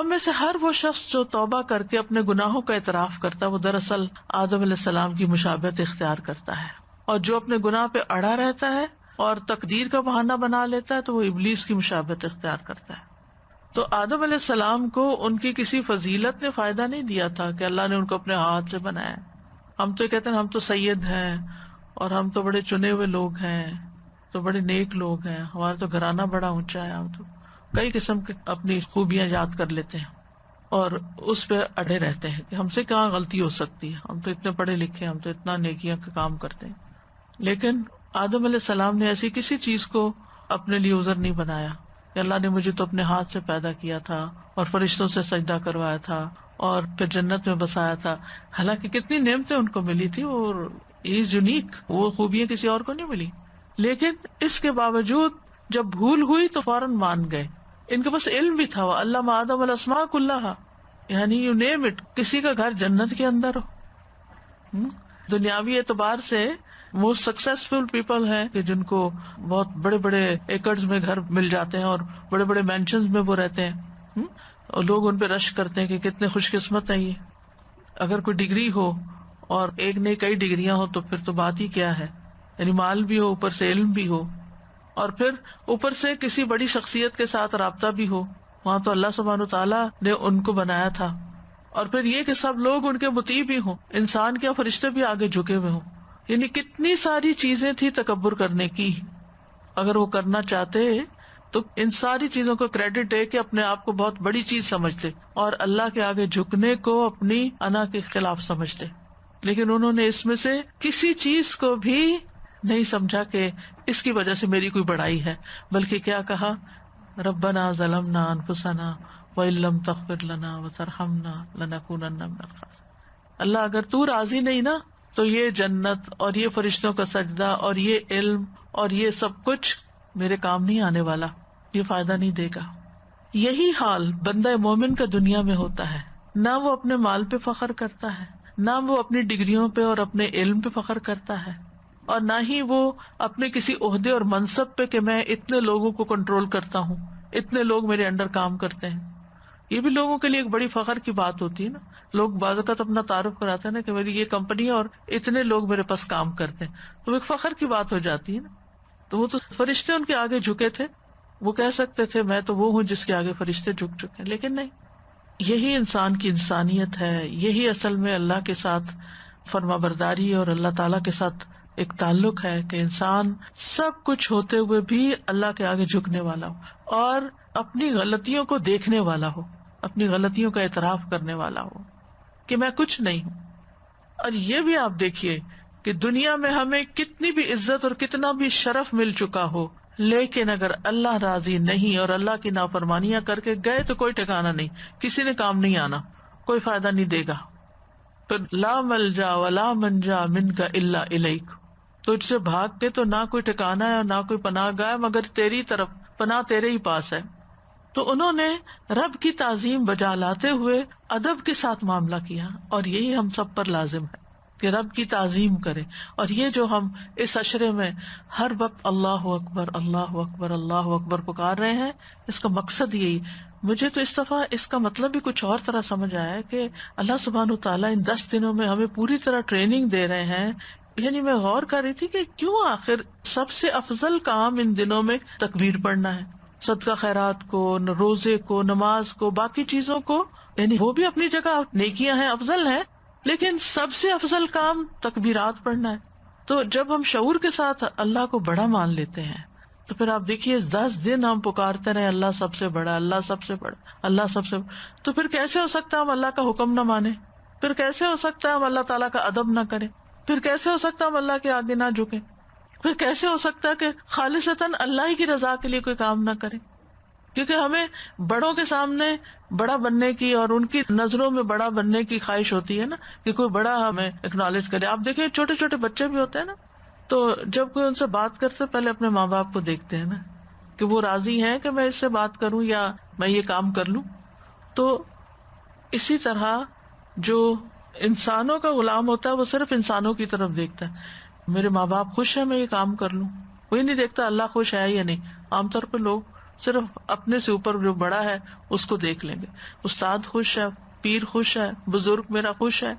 ہم میں سے ہر وہ شخص جو توبہ کر کے اپنے گناہوں کا اعتراف کرتا ہے وہ دراصل آدم علیہ السلام کی مشابہت اختیار کرتا ہے، اور جو اپنے گناہ پہ اڑا رہتا ہے اور تقدیر کا بہانہ بنا لیتا ہے تو وہ ابلیس کی مشابہت اختیار کرتا ہے۔ تو آدم علیہ السلام کو ان کی کسی فضیلت نے فائدہ نہیں دیا تھا کہ اللہ نے ان کو اپنے ہاتھ سے بنایا۔ ہم تو کہتے ہیں ہم تو سید ہیں اور ہم تو بڑے چنے ہوئے لوگ ہیں، تو بڑے نیک لوگ ہیں، ہمارا تو گھرانہ بڑا اونچا ہے، ہم تو کئی قسم کے اپنی خوبیاں یاد کر لیتے ہیں اور اس پہ اڑے رہتے ہیں کہ ہم سے کہاں غلطی ہو سکتی ہے، ہم تو اتنے پڑھے لکھے ہیں، ہم تو اتنا نیکیاں کا کام کرتے ہیں۔ لیکن آدم علیہ السلام نے ایسی کسی چیز کو اپنے لیے عذر نہیں بنایا کہ اللہ نے مجھے تو اپنے ہاتھ سے پیدا کیا تھا اور فرشتوں سے سجدہ کروایا تھا اور پھر جنت میں بسایا تھا، حالانکہ کتنی نعمتیں ان کو ملی تھی اور از یونیک، وہ خوبیاں کسی اور کو نہیں ملی۔ لیکن اس کے باوجود جب بھول ہوئی تو فوراً مان گئے۔ ان کے پاس علم بھی تھا، علم آدم الاسماء کلھا، یعنی یو نیم اٹ، کسی کا گھر جنت کے اندر ہو۔ دنیاوی اعتبار سے موسٹ سکسیسفل پیپل ہیں کہ جن کو بہت بڑے بڑے ایکڑز میں گھر مل جاتے ہیں اور بڑے بڑے مینشنز میں وہ رہتے ہیں، اور لوگ ان پہ رش کرتے ہیں کہ کتنے خوش قسمت ہیں یہ۔ اگر کوئی ڈگری ہو اور ایک نہیں کئی ڈگریاں ہو تو پھر تو بات ہی کیا ہے، یعنی مال بھی ہو، اوپر سے علم بھی ہو، اور پھر اوپر سے کسی بڑی شخصیت کے ساتھ رابطہ بھی ہو، وہاں تو اللہ سبحانہ تعالیٰ نے ان کو بنایا تھا۔ اور پھر یہ کہ سب لوگ ان کے مطیع بھی ہوں، انسان کیا فرشتے بھی آگے جھکے ہوئے ہوں، یعنی کتنی ساری چیزیں تھی تکبر کرنے کی۔ اگر وہ کرنا چاہتے تو ان ساری چیزوں کو کریڈٹ دے کے اپنے آپ کو بہت بڑی چیز سمجھتے اور اللہ کے آگے جھکنے کو اپنی انا کے خلاف سمجھتے، لیکن انہوں نے اس میں سے کسی چیز کو بھی نہیں سمجھا کہ اس کی وجہ سے میری کوئی بڑائی ہے، بلکہ کیا کہا، ربنا ظلمنا انفسنا وَإِن لَّمْ تَغْفِرْ لَنَا وَتَرْحَمْنَا لَنَكُونَنَّ مِنَ الْخَاسِرِينَ۔ اللہ اگر تو راضی نہیں نا تو یہ جنت اور یہ فرشتوں کا سجدہ اور یہ علم اور یہ سب کچھ میرے کام نہیں آنے والا، یہ فائدہ نہیں دے گا۔ یہی حال بندہ مومن کا دنیا میں ہوتا ہے، نہ وہ اپنے مال پہ فخر کرتا ہے، نہ وہ اپنی ڈگریوں پہ اور اپنے علم پہ فخر کرتا ہے، اور نہ ہی وہ اپنے کسی عہدے اور منصب پہ کہ میں اتنے لوگوں کو کنٹرول کرتا ہوں، اتنے لوگ میرے انڈر کام کرتے ہیں۔ یہ بھی لوگوں کے لیے ایک بڑی فخر کی بات ہوتی ہے نا، لوگ بعض اوقات اپنا تعارف کراتے ہیں نا کہ میری یہ کمپنی ہے اور اتنے لوگ میرے پاس کام کرتے ہیں، تو ایک فخر کی بات ہو جاتی ہے نا۔ تو وہ تو فرشتے ان کے آگے جھکے تھے، وہ کہہ سکتے تھے میں تو وہ ہوں جس کے آگے فرشتے جھک چکے ہیں، لیکن نہیں۔ یہی انسان کی انسانیت ہے، یہی اصل میں اللہ کے ساتھ فرما برداری اور اللہ تعالیٰ کے ساتھ ایک تعلق ہے کہ انسان سب کچھ ہوتے ہوئے بھی اللہ کے آگے جھکنے والا ہو اور اپنی غلطیوں کو دیکھنے والا ہو، اپنی غلطیوں کا اعتراف کرنے والا ہو کہ میں کچھ نہیں ہوں۔ اور یہ بھی آپ دیکھیے کہ دنیا میں ہمیں کتنی بھی عزت اور کتنا بھی شرف مل چکا ہو، لیکن اگر اللہ راضی نہیں اور اللہ کی نافرمانیاں کر کے گئے تو کوئی ٹھکانہ نہیں، کسی نے کام نہیں آنا، کوئی فائدہ نہیں دے گا۔ تو لا ملجا ولا منجا منک الا الیک، تجھ سے بھاگ کے تو نہ کوئی ٹھکانہ ہے اور نہ کوئی پناہ گاہ مگر تیری طرف، پناہ تیرے ہی پاس ہے۔ تو انہوں نے رب کی تعظیم بجا لاتے ہوئے ادب کے ساتھ معاملہ کیا، اور یہی ہم سب پر لازم ہے کہ رب کی تعظیم کرے۔ اور یہ جو ہم اس عشرے میں ہر وقت اللہ اکبر اللہ اکبر اللہ اکبر پکار رہے ہیں، اس کا مقصد یہی۔ مجھے تو اس دفعہ اس کا مطلب بھی کچھ اور طرح سمجھ آیا کہ اللہ سبحانہ تعالیٰ ان 10 دنوں میں ہمیں پوری طرح ٹریننگ دے رہے ہیں۔ یعنی میں غور کر رہی تھی کہ کیوں آخر سب سے افضل کام ان دنوں میں تکبیر پڑھنا ہے، صدقہ خیرات کو، روزے کو، نماز کو، باقی چیزوں کو، یعنی وہ بھی اپنی جگہ نیکیاں ہیں، افضل ہیں، لیکن سب سے افضل کام تکبیرات پڑھنا ہے۔ تو جب ہم شعور کے ساتھ اللہ کو بڑا مان لیتے ہیں تو پھر آپ دیکھیے 10 دن ہم پکارتے رہے اللہ سب سے بڑا، اللہ سب سے بڑا، اللہ سب سے بڑا، تو پھر کیسے ہو سکتا ہے ہم اللہ کا حکم نہ مانیں؟ پھر کیسے ہو سکتا ہے ہم اللہ تعالیٰ کا ادب نہ کریں؟ پھر کیسے ہو سکتا ہے ہم اللہ کے آگے نہ جھکیں؟ پھر کیسے ہو سکتا ہے کہ خالصتاً اللہ ہی کی رضا کے لیے کوئی کام نہ کریں؟ کیونکہ ہمیں بڑوں کے سامنے بڑا بننے کی اور ان کی نظروں میں بڑا بننے کی خواہش ہوتی ہے نا، کہ کوئی بڑا ہمیں اکنالج کرے۔ آپ دیکھیں چھوٹے چھوٹے بچے بھی ہوتے ہیں نا، تو جب کوئی ان سے بات کرتے پہلے اپنے ماں باپ کو دیکھتے ہیں نا کہ وہ راضی ہیں کہ میں اس سے بات کروں یا میں یہ کام کر لوں۔ تو اسی طرح جو انسانوں کا غلام ہوتا ہے وہ صرف انسانوں کی طرف دیکھتا ہے، میرے ماں باپ خوش ہیں میں یہ کام کر لوں، کوئی نہیں دیکھتا اللہ خوش ہے یا نہیں۔ عام طور پہ لوگ صرف اپنے سے اوپر جو بڑا ہے اس کو دیکھ لیں گے. استاد خوش ہے، پیر خوش ہے، بزرگ میرا خوش ہے،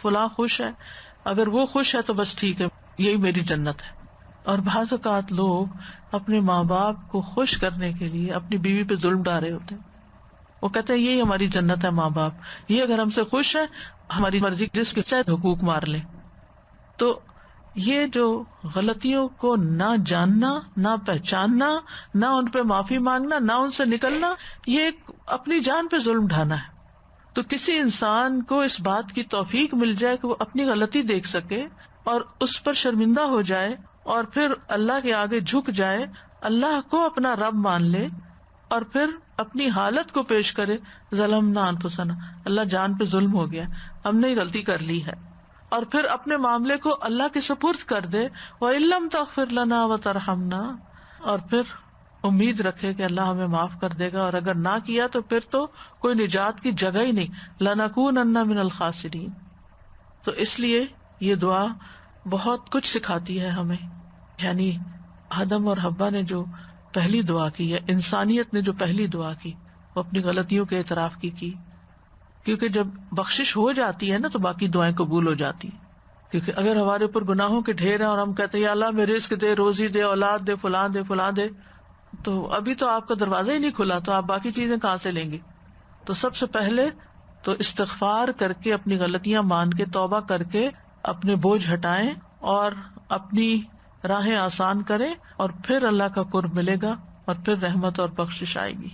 فلاں خوش ہے، اگر وہ خوش ہے تو بس ٹھیک ہے، یہی میری جنت ہے. اور بعض اوقات لوگ اپنے ماں باپ کو خوش کرنے کے لیے اپنی بیوی پہ ظلم ڈھا رہے ہوتے ہیں. وہ کہتے ہیں یہی ہماری جنت ہے ماں باپ، یہ اگر ہم سے خوش ہے ہماری مرضی جس کے چاہے حقوق مار لیں. تو یہ جو غلطیوں کو نہ جاننا، نہ پہچاننا، نہ ان پہ معافی مانگنا، نہ ان سے نکلنا، یہ ایک اپنی جان پہ ظلم ڈھانا ہے. تو کسی انسان کو اس بات کی توفیق مل جائے کہ وہ اپنی غلطی دیکھ سکے اور اس پر شرمندہ ہو جائے اور پھر اللہ کے آگے جھک جائے، اللہ کو اپنا رب مان لے اور پھر اپنی حالت کو پیش کرے، ظلمنا انفسنا، اللہ جان پہ ظلم ہو گیا، ہم نے غلطی کر لی ہے، اور پھر اپنے معاملے کو اللہ کے سپرد کر دے، وَإِن لَّمْ تَغْفِرْ لَنَا وَتَرْحَمْنَا، اور پھر امید رکھے کہ اللہ ہمیں معاف کر دے گا، اور اگر نہ کیا تو پھر تو کوئی نجات کی جگہ ہی نہیں، لَنَكُونَنَّ مِنَ الْخَاسِرِينَ. تو اس لیے یہ دعا بہت کچھ سکھاتی ہے ہمیں. یعنی آدم اور حوا نے جو پہلی دعا کی ہے، انسانیت نے جو پہلی دعا کی، وہ اپنی غلطیوں کے اعتراف کی، کیونکہ جب بخشش ہو جاتی ہے نا تو باقی دعائیں قبول ہو جاتی ہیں. کیونکہ اگر ہمارے اوپر گناہوں کے ڈھیر ہیں اور ہم کہتے ہیں یا اللہ میں رزق دے، روزی دے، اولاد دے، فلاں دے، فلاں دے، تو ابھی تو آپ کا دروازہ ہی نہیں کھلا، تو آپ باقی چیزیں کہاں سے لیں گے؟ تو سب سے پہلے تو استغفار کر کے، اپنی غلطیاں مان کے، توبہ کر کے اپنے بوجھ ہٹائیں اور اپنی راہیں آسان کریں، اور پھر اللہ کا قرب ملے گا اور پھر رحمت اور بخشش آئے گی.